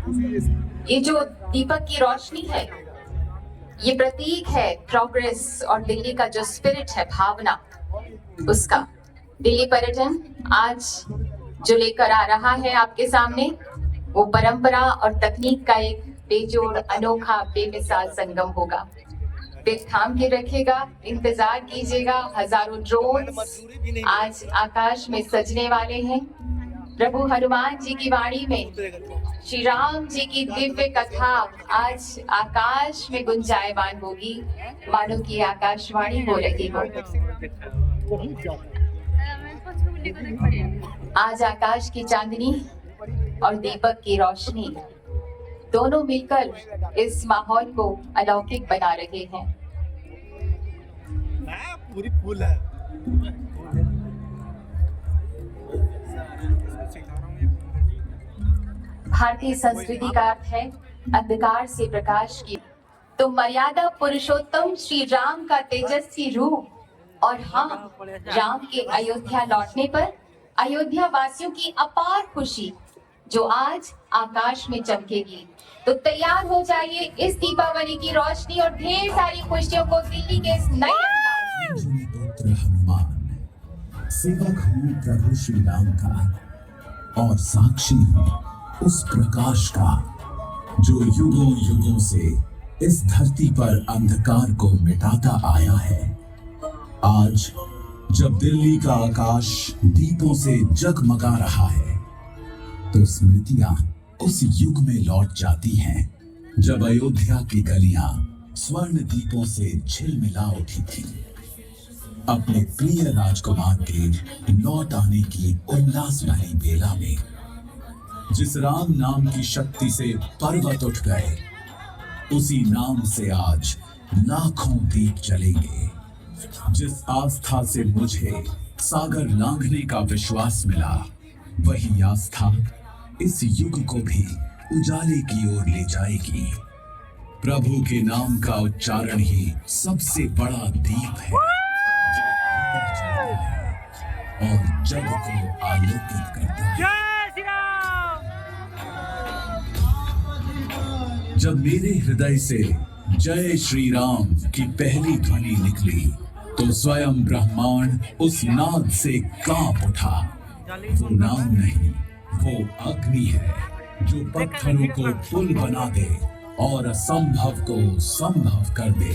ये जो दीपक की रोशनी है, ये प्रतीक है प्रोग्रेस और दिल्ली का जो स्पिरिट है, भावना, उसका। दिल्ली पर्यटन आज जो लेकर आ रहा है आपके सामने, वो परंपरा और तकनीक का एक बेजोड़, अनोखा, बेमिसाल संगम होगा। दिल थाम के रखेगा, इंतजार कीजिएगा। हजारों ड्रोन आज आकाश में सजने वाले हैं। प्रभु हनुमान जी की वाणी में श्री राम जी की दिव्य कथा आज आकाश में गुंजायमान होगी, मानो की आकाशवाणी हो रही हो। आज आकाश की चांदनी और दीपक की रोशनी दोनों मिलकर इस माहौल को अलौकिक बना रहे हैं। पूरी फूल है। भारतीय संस्कृति का अर्थ है अंधकार से प्रकाश की। तो मर्यादा पुरुषोत्तम श्री राम का तेजस्वी रूप, और हाँ, राम के अयोध्या लौटने पर अयोध्या वासियों की अपार खुशी जो आज आकाश में चमकेगी। तो तैयार हो जाइए इस दीपावली की रोशनी और ढेर सारी खुशियों को दिल्ली के इस नए अंदाज में। पुत्र हनुमान, सेवक हूँ प्रभु श्री राम का और साक्षी हूँ उस प्रकाश का जो युगों युगों से इस धरती पर अंधकार को मिटाता आया है। आज जब दिल्ली का आकाश दीपों से जगमगा रहा है, तो स्मृतियां उस युग में लौट जाती हैं जब अयोध्या की गलियां स्वर्ण दीपों से झिलमिला उठी थी। अपने प्रिय राजकुमार के लौट आने की उल्लास भरी बेला में जिस राम नाम की शक्ति से पर्वत उठ गए, उसी नाम से आज लाखों दीप जलेंगे। जिस आस्था से मुझे सागर लांघने का विश्वास मिला, वही आस्था इस युग को भी उजाले की ओर ले जाएगी। प्रभु के नाम का उच्चारण ही सबसे बड़ा दीप है और जग को आलोकित करता है। जब मेरे हृदय से जय श्री राम की पहली ध्वनि निकली, तो स्वयं ब्रह्मांड उस नाद से कांप उठा। वो नाम नहीं, वो अग्नि है जो पत्थरों को पुल बना दे और असंभव को संभव कर दे।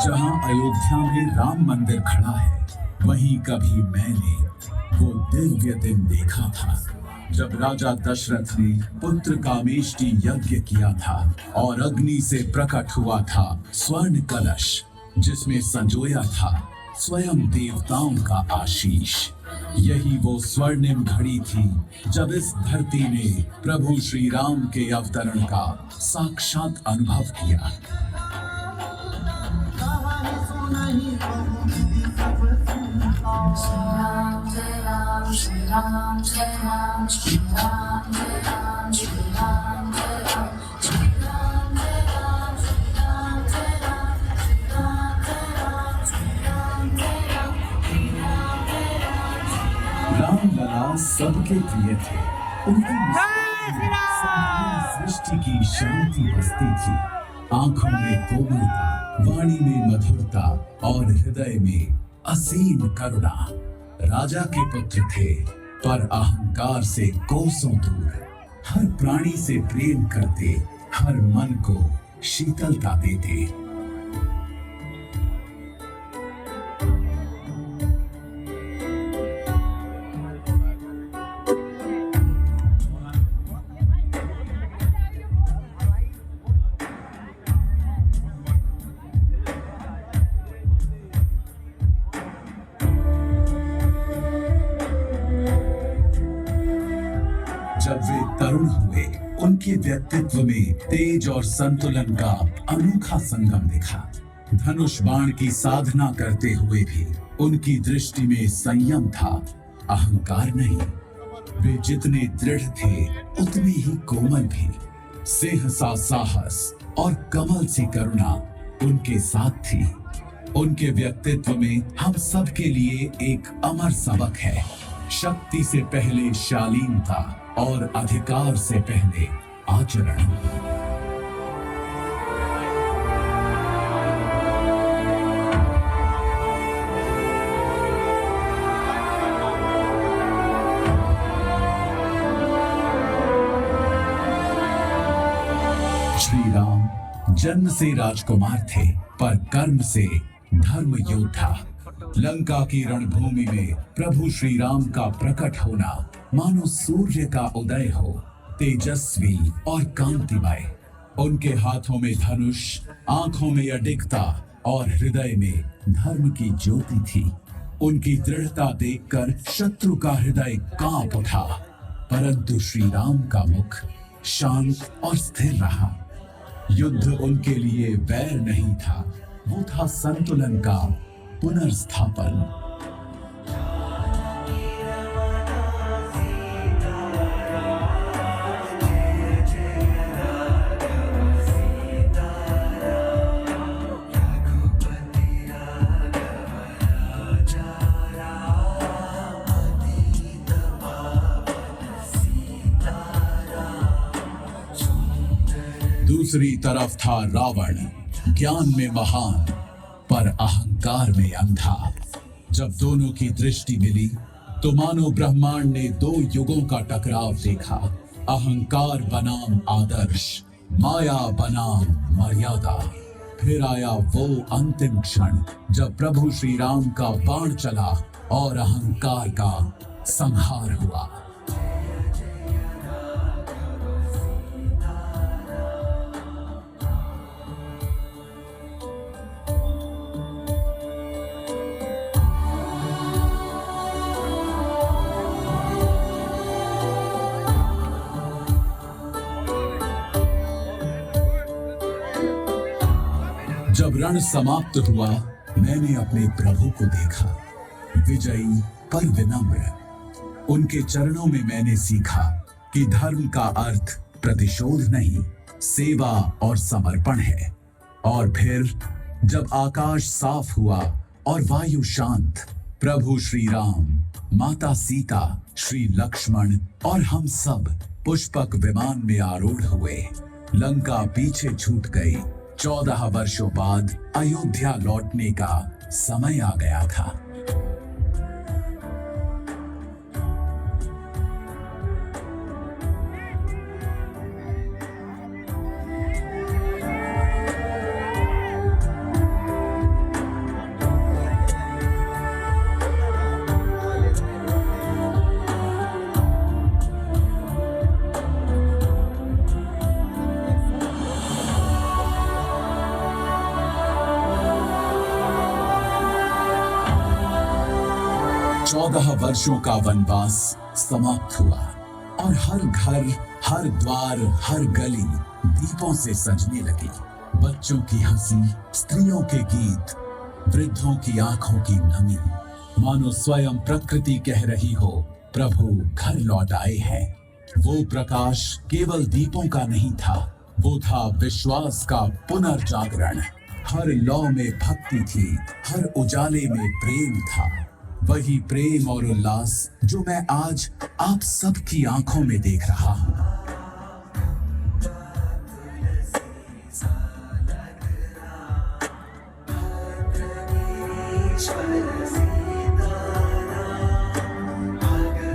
जहां अयोध्या में राम मंदिर खड़ा है, वहीं कभी मैंने वो दिव्य दिन देखा था जब राजा दशरथ ने पुत्र कामेष्टि यज्ञ किया था और अग्नि से प्रकट हुआ था स्वर्ण कलश, जिसमें संजोया था स्वयं देवताओं का आशीष। यही वो स्वर्णिम घड़ी थी जब इस धरती ने प्रभु श्री राम के अवतरण का साक्षात अनुभव किया। राम लला सबके प्रिय थे। उनकी सृष्टि की शांति बसती थी। आंखों में कोमलता, वाणी में मधुरता और हृदय में असीम करुणा। राजा के पुत्र थे, पर अहंकार से कोसों दूर। हर प्राणी से प्रेम करते, हर मन को शीतलता देते। जब वे तरुण हुए, उनके व्यक्तित्व में तेज और संतुलन का अनोखा संगम दिखा। धनुष बाण की साधना करते हुए भी उनकी दृष्टि में संयम था, अहंकार नहीं। वे जितने दृढ़ थे उतने ही कोमल भी। सिंह सा साहस और कमल सी करुणा उनके साथ थी। उनके व्यक्तित्व में हम सब के लिए एक अमर सबक है। शक्ति से पहले शालीनता और अधिकार से पहले आचरण। श्री राम जन्म से राजकुमार थे, पर कर्म से धर्म योद्धा। लंका की रणभूमि में प्रभु श्री राम का प्रकट होना मानो सूर्य का उदय हो, तेजस्वी और कांतिमय। उनके हाथों में धनुष, आंखों में अडिगता और हृदय में धर्म की ज्योति थी। उनकी दृढ़ता देखकर शत्रु का हृदय कांप उठा, परंतु श्री राम का मुख शांत और स्थिर रहा। युद्ध उनके लिए वैर नहीं था, वो था संतुलन का पुनर्स्थापन। दूसरी तरफ था रावण, ज्ञान में महान पर अहंकार में अंधा। जब दोनों की दृष्टि मिली तो मानो ब्रह्मांड ने दो युगों का टकराव देखा। अहंकार बनाम आदर्श, माया बनाम मर्यादा। फिर आया वो अंतिम क्षण जब प्रभु श्री राम का बाण चला और अहंकार का संहार हुआ। जब रण समाप्त हुआ, मैंने अपने प्रभु को देखा, विजयी पर विनम्र। उनके चरणों में मैंने सीखा कि धर्म का अर्थ प्रतिशोध नहीं, सेवा और समर्पण है। और फिर जब आकाश साफ हुआ और वायु शांत, प्रभु श्री राम, माता सीता, श्री लक्ष्मण और हम सब पुष्पक विमान में आरूढ़ हुए। लंका पीछे छूट गई। 14 वर्षों बाद अयोध्या लौटने का समय आ गया था। चौदह वर्षों का वनवास समाप्त हुआ और हर घर, हर द्वार, हर गली दीपों से सजने लगी। बच्चों की हंसी, स्त्रियों के गीत, वृद्धों की आंखों की नमी, मानो स्वयं प्रकृति कह रही हो, प्रभु घर लौट आए हैं। वो प्रकाश केवल दीपों का नहीं था, वो था विश्वास का पुनर्जागरण। हर लौ में भक्ति थी, हर उजाले में प्रेम था। वही प्रेम और उल्लास जो मैं आज आप सबकी आंखों में देख रहा हूं।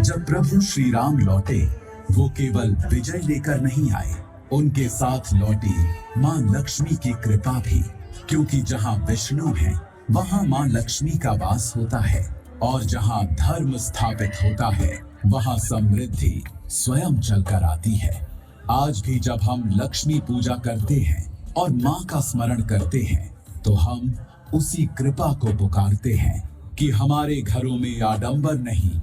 जब प्रभु श्री राम लौटे, वो केवल विजय लेकर नहीं आए, उनके साथ लौटी मां लक्ष्मी की कृपा भी। क्योंकि जहां विष्णु है, वहां मां लक्ष्मी का वास होता है, और जहां धर्म स्थापित होता है, वहां समृद्धि स्वयं चलकर आती है। आज भी जब हम लक्ष्मी पूजा करते हैं और मां का स्मरण करते हैं, तो हम उसी कृपा को पुकारते हैं कि हमारे घरों में आडंबर नहीं,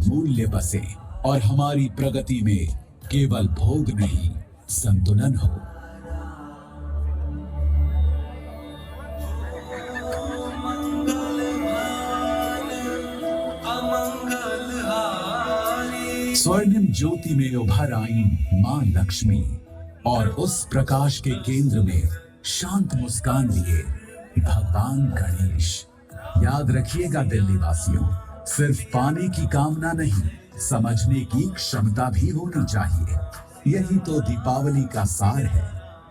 मूल्य बसे, और हमारी प्रगति में केवल भोग नहीं, संतुलन हो। स्वर्णिम ज्योति में उभर आई मां लक्ष्मी और उस प्रकाश के केंद्र में शांत मुस्कान लिए भगवान गणेश। याद रखिएगा दिल्ली वासियों, सिर्फ पाने की कामना नहीं, समझने की क्षमता भी होनी चाहिए। यही तो दीपावली का सार है।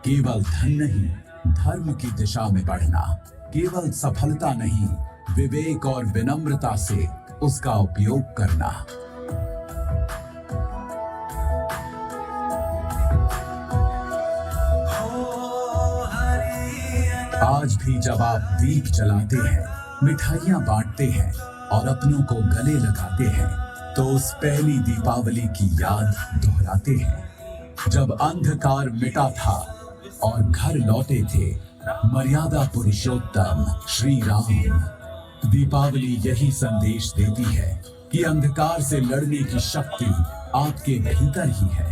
केवल धन नहीं, धर्म की दिशा में बढ़ना। केवल सफलता नहीं, विवेक और विनम्रता से उसका उपयोग करना। आज भी जब आप दीप जलाते हैं, मिठाइयां बांटते हैं और अपनों को गले लगाते हैं, तो उस पहली दीपावली की याद दोहराते हैं जब अंधकार मिटा था और घर लौटे थे मर्यादा पुरुषोत्तम श्री राम। दीपावली यही संदेश देती है कि अंधकार से लड़ने की शक्ति आपके भीतर ही है।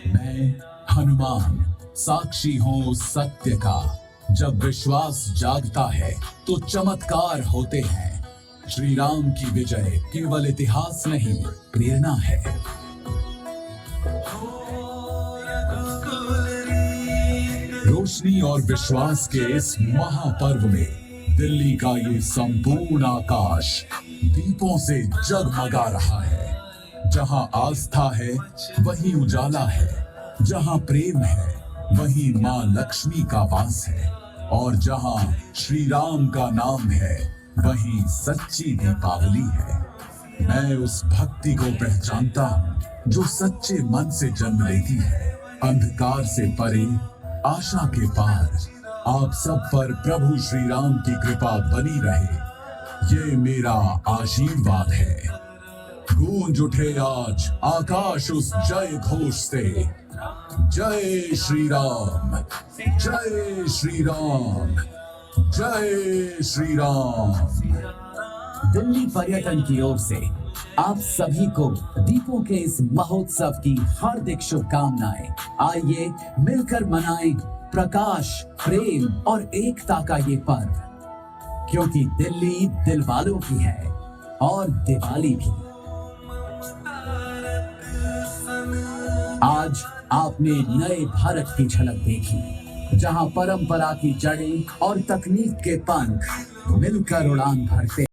मैं हनुमान साक्षी हूँ सत्य का। जब विश्वास जागता है तो चमत्कार होते हैं। श्री राम की विजय केवल इतिहास नहीं, प्रेरणा है। रोशनी और विश्वास के इस महापर्व में दिल्ली का ये संपूर्ण आकाश दीपों से जगमगा रहा है। जहां आस्था है वहीं उजाला है, जहां प्रेम है वहीं मां लक्ष्मी का वास है, और जहां श्री राम का नाम है वहीं सच्ची दीपावली है। मैं उस भक्ति को पहचानता हूं जो सच्चे मन से जन्म लेती है, अंधकार से परे, आशा के पार। आप सब पर प्रभु श्री राम की कृपा बनी रहे, ये मेरा आशीर्वाद है। गूंज उठे आज आकाश उस जय घोष से, जय श्री राम, जय श्री राम, जय श्री राम। दिल्ली पर्यटन की ओर से आप सभी को दीपों के इस महोत्सव की हार्दिक शुभकामनाएं। आइए मिलकर मनाएं प्रकाश, प्रेम और एकता का ये पर्व, क्योंकि दिल्ली दिल वालों की है और दिवाली भी। आज आपने नए भारत की झलक देखी, जहां परंपरा की जड़ें और तकनीक के पंख मिलकर उड़ान भरते